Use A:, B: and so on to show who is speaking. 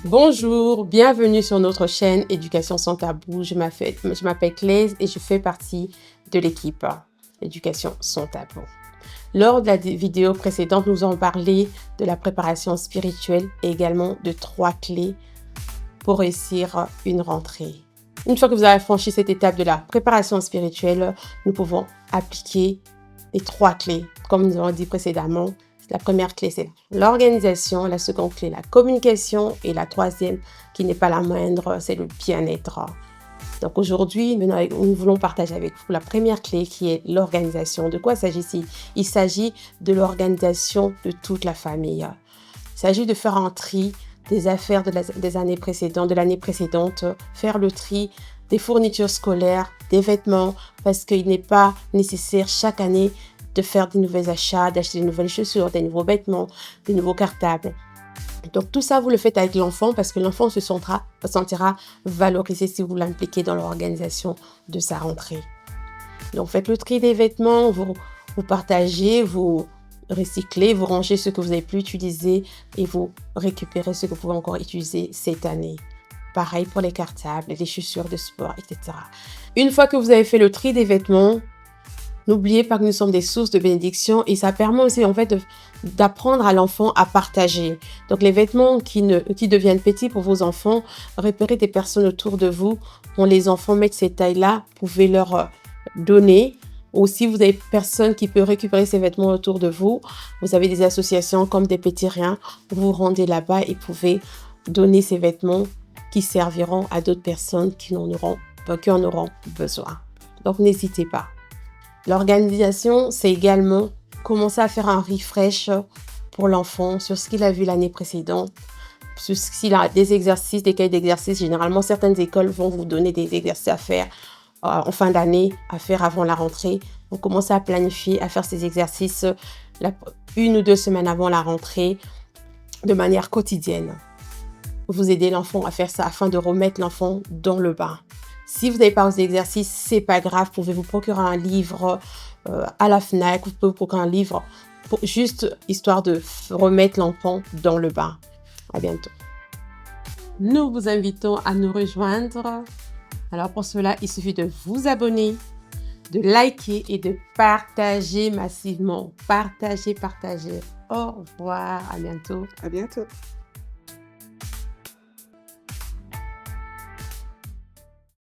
A: Bonjour, bienvenue sur notre chaîne Éducation sans tabou. Je m'appelle Claise et je fais partie de l'équipe Éducation sans tabou. Lors de la vidéo précédente, nous avons parlé de la préparation spirituelle et également de 3 clés pour réussir une rentrée. Une fois que vous avez franchi cette étape de la préparation spirituelle, nous pouvons appliquer les 3 clés, comme nous avons dit précédemment. La première clé, c'est l'organisation. La seconde clé, la communication. Et la troisième, qui n'est pas la moindre, c'est le bien-être. Donc aujourd'hui, nous voulons partager avec vous la première clé qui est l'organisation. De quoi s'agit-il? Il s'agit de l'organisation de toute la famille. Il s'agit de faire un tri des affaires des années précédentes, de l'année précédente, faire le tri des fournitures scolaires, des vêtements, parce qu'il n'est pas nécessaire chaque année de faire des nouveaux achats, d'acheter des nouvelles chaussures, des nouveaux vêtements, des nouveaux cartables. Donc tout ça, vous le faites avec l'enfant parce que l'enfant se sentira valorisé si vous l'impliquez dans l'organisation de sa rentrée. Donc faites le tri des vêtements, vous partagez, vous recyclez, vous rangez ce que vous n'avez plus utilisé et vous récupérez ce que vous pouvez encore utiliser cette année. Pareil pour les cartables, les chaussures de sport, etc. Une fois que vous avez fait le tri des vêtements, n'oubliez pas que nous sommes des sources de bénédiction et ça permet aussi en fait d'apprendre à l'enfant à partager. Donc les vêtements qui deviennent petits pour vos enfants, repérez des personnes autour de vous dont les enfants mettent ces tailles-là, vous pouvez leur donner. Ou si vous avez personne qui peut récupérer ces vêtements autour de vous, vous avez des associations comme des Petits Riens, vous vous rendez là-bas et pouvez donner ces vêtements qui serviront à d'autres personnes qui en auront besoin. Donc n'hésitez pas. L'organisation, c'est également commencer à faire un refresh pour l'enfant sur ce qu'il a vu l'année précédente, sur s'il a des exercices, des cahiers d'exercices. Généralement, certaines écoles vont vous donner des exercices à faire en fin d'année, à faire avant la rentrée. Vous commencez à planifier, à faire ces exercices 1 ou 2 semaines avant la rentrée de manière quotidienne. Vous aidez l'enfant à faire ça afin de remettre l'enfant dans le bain. Si vous n'avez pas aux exercices, c'est pas grave. Vous pouvez vous procurer un livre à la Fnac. Vous pouvez vous procurer un livre juste histoire de remettre l'enfant dans le bain. À bientôt. Nous vous invitons à nous rejoindre. Alors pour cela, il suffit de vous abonner, de liker et de partager massivement. Partagez. Au revoir. À bientôt.
B: À bientôt.